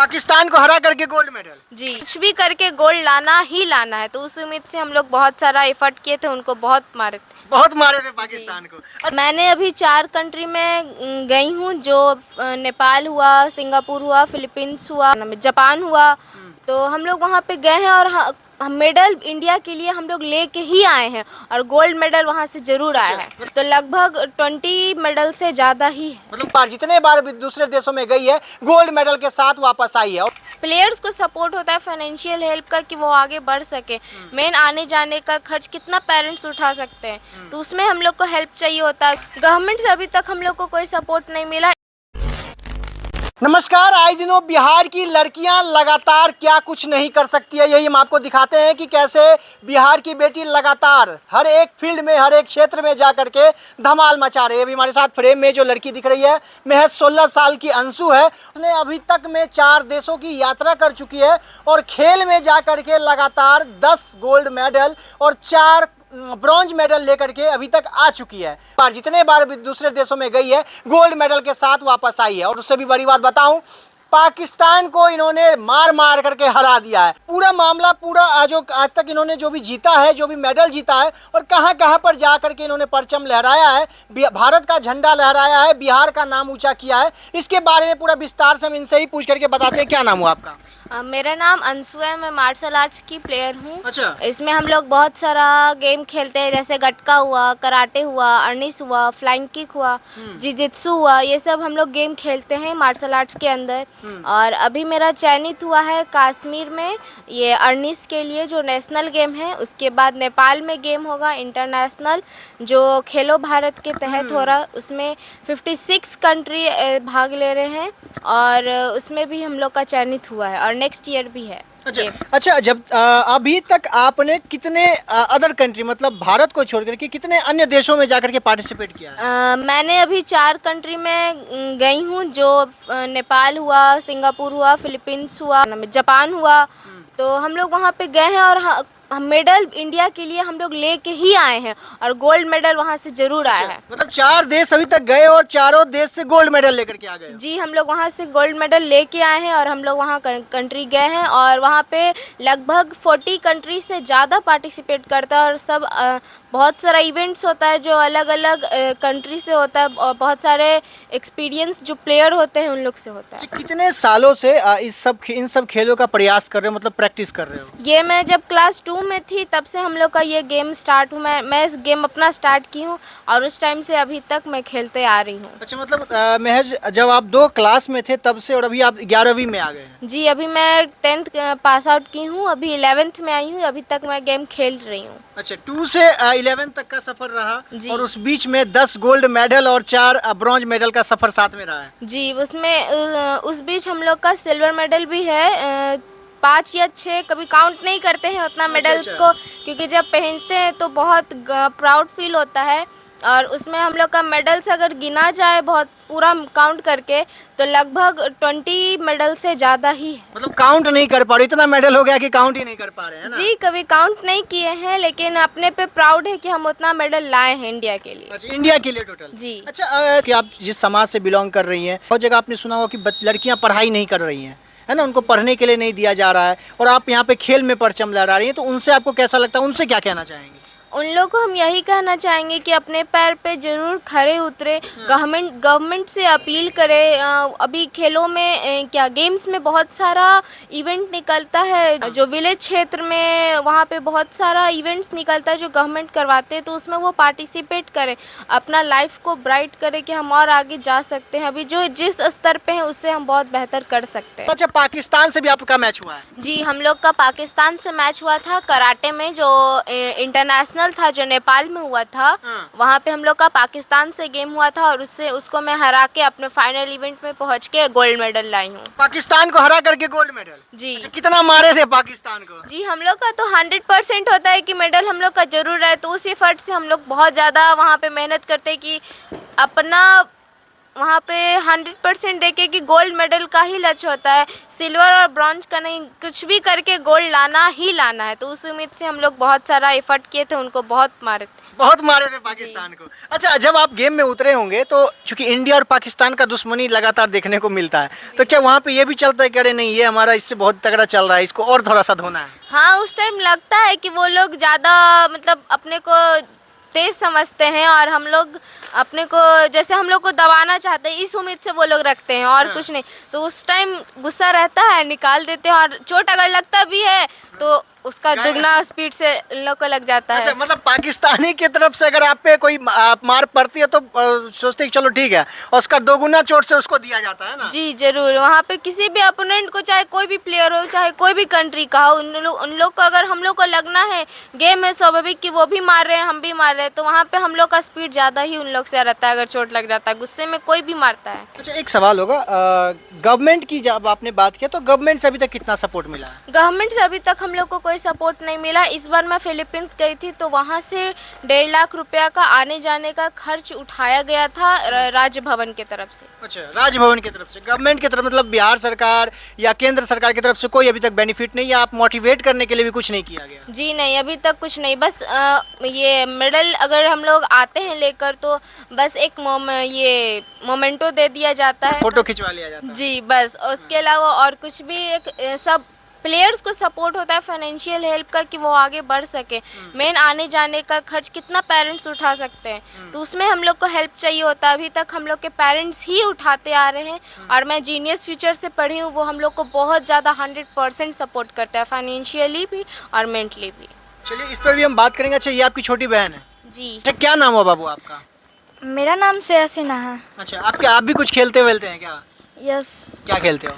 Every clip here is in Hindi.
पाकिस्तान को हरा करके गोल्ड मेडल। जी, कुछ भी करके गोल्ड लाना ही लाना है, तो उस उम्मीद से हम लोग बहुत सारा एफर्ट किए थे, उनको बहुत मारे थे। बहुत मारे थे पाकिस्तान को। मैंने अभी 4 कंट्री में गई हूँ, जो नेपाल हुआ, सिंगापुर हुआ, फिलीपींस हुआ, जापान हुआ। तो हम लोग वहाँ पे गए हैं और हम मेडल इंडिया के लिए हम लोग लेके ही आए हैं और गोल्ड मेडल वहाँ से जरूर आया है। तो लगभग 20 मेडल से ज़्यादा ही है। मतलब जितने बार भी दूसरे देशों में गई है गोल्ड मेडल के साथ वापस आई है। प्लेयर्स को सपोर्ट होता है फाइनेंशियल हेल्प का कि वो आगे बढ़ सके। मेन आने जाने का खर्च कितना पेरेंट्स उठा सकते हैं, तो उसमें हम लोग को हेल्प चाहिए होता है। गवर्नमेंट से अभी तक हम लोग को कोई सपोर्ट नहीं मिला। नमस्कार। आए दिनों बिहार की लड़कियां लगातार क्या कुछ नहीं कर सकती है, यही हम आपको दिखाते हैं कि कैसे बिहार की बेटी लगातार हर एक फील्ड में, हर एक क्षेत्र में जा करके धमाल मचा रही है। अभी हमारे साथ फ्रेम में जो लड़की दिख रही है महज 16 साल की अंशु है। उसने अभी तक में 4 देशों की यात्रा कर चुकी है और खेल में जा करके लगातार 10 गोल्ड मेडल और 4 ब्रॉन्ज मेडल लेकर के अभी तक आ चुकी है। पर जितने बार भी दूसरे देशों में गई है गोल्ड मेडल के साथ वापस आई है। और उससे भी बड़ी बात बताऊं, पाकिस्तान को इन्होंने मार मार करके हरा दिया है। पूरा मामला जो आज तक इन्होंने जो भी जीता है, जो भी मेडल जीता है और कहां कहां पर जा करके इन्होंने परचम लहराया है, भारत का झंडा लहराया है, बिहार का नाम ऊंचा किया है, इसके बारे में पूरा विस्तार से हम इनसे ही पूछ करके बताते हैं। क्या नाम हुआ आपका? मेरा नाम अंशु है, मैं मार्शल आर्ट्स की प्लेयर हूँ। अच्छा। इसमें हम लोग बहुत सारा गेम खेलते हैं, जैसे गटका हुआ, कराटे हुआ, अर्निस हुआ, फ्लाइंग किक हुआ, जिजित्सु हुआ, ये सब हम लोग गेम खेलते हैं मार्शल आर्ट्स के अंदर। और अभी मेरा चयनित हुआ है कश्मीर में ये अर्निस के लिए, जो नेशनल गेम है। उसके बाद नेपाल में गेम होगा इंटरनेशनल, जो खेलो भारत के तहत हो रहा है। उसमें 56 कंट्री भाग ले रहे हैं और उसमें भी हम लोग का चयनित हुआ है और नेक्स्ट ईयर भी है। अच्छा, जब अभी तक आपने कितने अदर कंट्री, मतलब भारत को छोड़कर के कितने अन्य देशों में जाकर के पार्टिसिपेट किया है? मैंने अभी 4 कंट्री में गई हूँ, जो नेपाल हुआ, सिंगापुर हुआ, फिलीपींस हुआ, जापान हुआ। तो हम लोग वहाँ पे गए हैं और हम मेडल इंडिया के लिए हम लोग लेके ही आए हैं और गोल्ड मेडल वहाँ से जरूर आया है। मतलब 4 देश अभी तक गए और चारों देश से गोल्ड मेडल लेकर के आ गए? जी, हम लोग वहाँ से गोल्ड मेडल लेके आए हैं और हम लोग वहाँ कंट्री गए हैं और वहाँ पे लगभग 40 कंट्री से ज़्यादा पार्टिसिपेट करता है और सब बहुत सारा इवेंट्स होता है जो अलग अलग कंट्री से होता है और बहुत सारे एक्सपीरियंस जो प्लेयर होते हैं उन लोग से होता है। कितने सालों से इन सब खेलों का प्रयास कर रहे हो, मतलब प्रैक्टिस कर रहे हो? ये मैं जब क्लास 2 में थी तब से हम लोग का ये गेम स्टार्ट हुआ। मैं इस गेम अपना स्टार्ट की हूँ और उस टाइम से अभी तक मैं खेलते आ रही हूँ। अच्छा, मतलब महज जब आप 2 क्लास में थे तब से और अभी आप 11वीं में आ गए हैं? जी, अभी मैं 10th पास आउट की हूँ, अभी 11th में आई हूँ, अभी तक मैं गेम खेल रही हूँ। अच्छा, 2 से 11 तक का सफर रहा और उस बीच में 10 गोल्ड मेडल और 4 ब्रॉन्ज मेडल का सफर साथ में रहा है? जी, उसमें उस बीच हम लोग का सिल्वर मेडल भी है, 5 या 6, कभी काउंट नहीं करते हैं उतना मेडल्स को, क्योंकि जब पहनते हैं तो बहुत प्राउड फील होता है। और उसमें हम लोग का मेडल्स अगर गिना जाए बहुत पूरा काउंट करके तो लगभग 20 मेडल से ज़्यादा ही है। मतलब काउंट नहीं कर पा रहे, इतना मेडल हो गया कि काउंट ही नहीं कर पा रहे हैं ना? जी, कभी काउंट नहीं किए हैं, लेकिन अपने पे प्राउड है कि हम उतना मेडल लाए हैं इंडिया के लिए। अच्छा, इंडिया के लिए टोटल? जी। अच्छा, कि आप जिस समाज से बिलोंग कर रही हैं, बहुत जगह आपने सुना होगा कि लड़कियां पढ़ाई नहीं कर रही हैं, है ना, उनको पढ़ने के लिए नहीं दिया जा रहा है और आप यहाँ पे खेल में परचम लहरा रही हैं, तो उनसे आपको कैसा लगता है, उनसे क्या कहना चाहेंगे? उन लोगों को हम यही कहना चाहेंगे कि अपने पैर पे जरूर खड़े उतरे, गवर्नमेंट से अपील करें। अभी खेलों में क्या गेम्स में बहुत सारा इवेंट निकलता है, जो विलेज क्षेत्र में वहाँ पे बहुत सारा इवेंट्स निकलता है जो गवर्नमेंट करवाते हैं, तो उसमें वो पार्टिसिपेट करें, अपना लाइफ को ब्राइट करें कि हम और आगे जा सकते हैं। अभी जो जिस स्तर पे हैं उससे हम बहुत बेहतर कर सकते हैं। अच्छा, पाकिस्तान से भी आपका मैच हुआ है? जी, हम लोग का पाकिस्तान से मैच हुआ था कराटे में, जो इंटरनेशनल था, जो नेपाल में हुआ था। वहाँ पे हम लोग का पाकिस्तान से गेम हुआ था और उसको मैं हरा के अपने फाइनल इवेंट में पहुँच के गोल्ड मेडल लाई हूँ। पाकिस्तान को हरा करके गोल्ड मेडल? जी। अच्छा, कितना मारे थे पाकिस्तान को? जी, हम लोग का तो 100% होता है कि मेडल हम लोग का जरूर है, तो उस एफर्ट से हम लोग बहुत ज़्यादा वहाँ पे मेहनत करते हैं कि अपना वहाँ पे 100% देके कि गोल्ड मेडल का ही लक्ष्य होता है, सिल्वर और ब्रॉन्ज का नहीं, कुछ भी करके गोल्ड लाना ही लाना है। तो उस उम्मीद से हम लोग बहुत सारा एफर्ट किए थे, उनको बहुत मारे थे। बहुत मारे थे पाकिस्तान को। अच्छा, जब आप गेम में उतरे होंगे तो चूंकि इंडिया और पाकिस्तान का दुश्मनी लगातार देखने को मिलता है, तो क्या वहाँ पे ये भी चलता है कि अरे नहीं, ये हमारा इससे बहुत तगड़ा चल रहा है, इसको और थोड़ा सा धोना है? हाँ, उस टाइम लगता है कि वो लोग ज़्यादा मतलब अपने को तेज समझते हैं और हम लोग अपने को जैसे हम लोग को दबाना चाहते हैं, इस उम्मीद से वो लोग रखते हैं और कुछ नहीं। तो उस टाइम गुस्सा रहता है, निकाल देते हैं और चोट अगर लगता भी है तो उसका दुगना स्पीड से इन लोग को लग जाता अच्छा, है। मतलब पाकिस्तानी की तरफ से अगर आप पे कोई मार पड़ती है तो सोचते हैं कि चलो ठीक है, और उसका दोगुना चोट से उसको दिया जाता है ना? जी जरूर, वहाँ पे किसी भी अपोनेंट को, चाहे कोई भी प्लेयर हो, चाहे कोई भी कंट्री का हो, उन लोग को अगर हम लोग को लगना है, गेम है स्वाभाविक कि वो भी मार रहे हैं हम भी मार रहे हैं, तो वहाँ पे हम लोग का स्पीड ज़्यादा ही उन लोग से रहता है अगर चोट लग जाता है। गुस्से में कोई भी मारता है। अच्छा, एक सवाल होगा, गवर्नमेंट की जब आपने बात किया तो गवर्नमेंट से अभी तक कितना सपोर्ट मिला है? गवर्नमेंट से अभी तक हम लोग को कोई सपोर्ट नहीं मिला। इस बार मैं फिलीपींस गई थी तो वहाँ से 1.5 लाख रुपया का आने जाने का खर्च उठाया गया था राजभवन की तरफ से। अच्छा, राजभवन की तरफ से, गवर्नमेंट की तरफ, मतलब बिहार सरकार या केंद्र सरकार की तरफ से कोई अभी तक बेनिफिट नहीं, या आप मोटिवेट करने के लिए भी कुछ नहीं किया गया? जी नहीं, अभी तक कुछ नहीं। बस ये मेडल अगर हम लोग आते हैं लेकर तो बस एक ये मोमेंटो दे दिया जाता है, फोटो खिंचवा लिया जाता है? जी बस। उसके अलावा और कुछ भी एक सब प्लेयर्स को सपोर्ट होता है फाइनेंशियल हेल्प का कि वो आगे बढ़ सके। मेन आने जाने का खर्च कितना पेरेंट्स उठा सकते हैं, तो उसमें हम लोग को हेल्प चाहिए होता है। अभी तक हम लोग के पेरेंट्स ही उठाते आ रहे हैं और मैं जीनियस फ्यूचर से पढ़ी हूँ, वो हम लोग को बहुत ज़्यादा 100% सपोर्ट करता है, फाइनेंशियली भी और मेंटली भी। चलिए, इस पर भी हम बात करेंगे। अच्छा, ये आपकी छोटी बहन है? जी। अच्छा, क्या नाम हुआ बाबू आपका? मेरा नाम श्रेया सिन्हा है। अच्छा, आप भी कुछ खेलते वेलते हैं क्या? यस, क्या खेलते हो?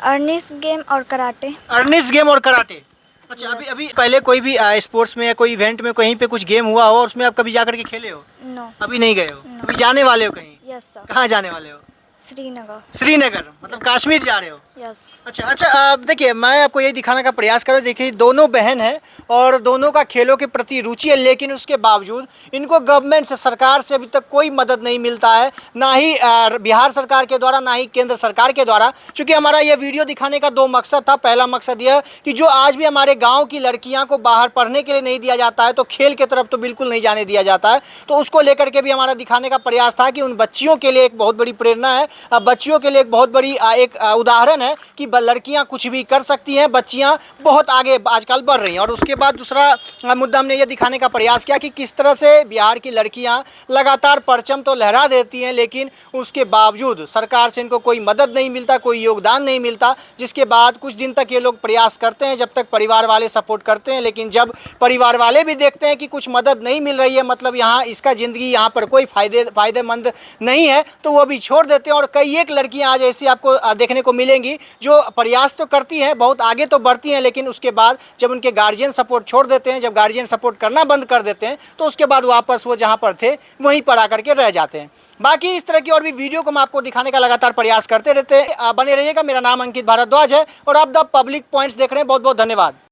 अर्निस गेम और कराटे। अर्निस गेम और कराटे। अच्छा, अभी पहले कोई भी स्पोर्ट्स में या कोई इवेंट में कहीं पे कुछ गेम हुआ हो और उसमें आप कभी जाकर के खेले हो? नो। अभी नहीं गए हो? अभी जाने वाले हो कहीं? Yes sir. कहाँ जाने वाले हो? श्रीनगर। श्रीनगर, मतलब कश्मीर जा रहे हो? यस। अच्छा, देखिए, मैं आपको यही दिखाने का प्रयास कर रहा हूँ। देखिए, दोनों बहन हैं और दोनों का खेलों के प्रति रुचि है, लेकिन उसके बावजूद इनको गवर्नमेंट से, सरकार से अभी तक कोई मदद नहीं मिलता है, ना ही बिहार सरकार के द्वारा, ना ही केंद्र सरकार के द्वारा। चूँकि हमारा ये वीडियो दिखाने का 2 मकसद था। पहला मकसद यह कि जो आज भी हमारे गाँव की लड़कियाँ को बाहर पढ़ने के लिए नहीं दिया जाता है, तो खेल के तरफ तो बिल्कुल नहीं जाने दिया जाता है, तो उसको लेकर के भी हमारा दिखाने का प्रयास था कि उन बच्चियों के लिए एक बहुत बड़ी प्रेरणा है, बच्चियों के लिए एक बहुत बड़ी एक उदाहरण है कि लड़कियां कुछ भी कर सकती हैं, बच्चियां बहुत आगे आजकल बढ़ रही हैं। और उसके बाद दूसरा मुद्दा हमने ये दिखाने का प्रयास किया कि किस तरह से बिहार की लड़कियां लगातार परचम तो लहरा देती हैं, लेकिन उसके बावजूद सरकार से इनको कोई मदद नहीं मिलता, कोई योगदान नहीं मिलता, जिसके बाद कुछ दिन तक ये लोग प्रयास करते हैं, जब तक परिवार वाले सपोर्ट करते हैं। लेकिन जब परिवार वाले भी देखते हैं कि कुछ मदद नहीं मिल रही है, मतलब यहाँ इसका ज़िंदगी यहाँ पर कोई फ़ायदेमंद नहीं है, तो वो भी छोड़ देते हैं। और कई एक लड़कियाँ आज ऐसी आपको देखने को मिलेंगी जो प्रयास तो करती हैं, बहुत आगे तो बढ़ती हैं, लेकिन उसके बाद जब उनके गार्जियन सपोर्ट छोड़ देते हैं, जब गार्जियन सपोर्ट करना बंद कर देते हैं, तो उसके बाद वापस वो जहाँ पर थे वहीं पर आकर के रह जाते हैं। बाकी इस तरह की और भी वीडियो को हम आपको दिखाने का लगातार प्रयास करते रहते हैं। बने रहिएगा। मेरा नाम अंकित भारद्वाज है और आप द पब्लिक पॉइंट्स देख रहे हैं। बहुत बहुत धन्यवाद।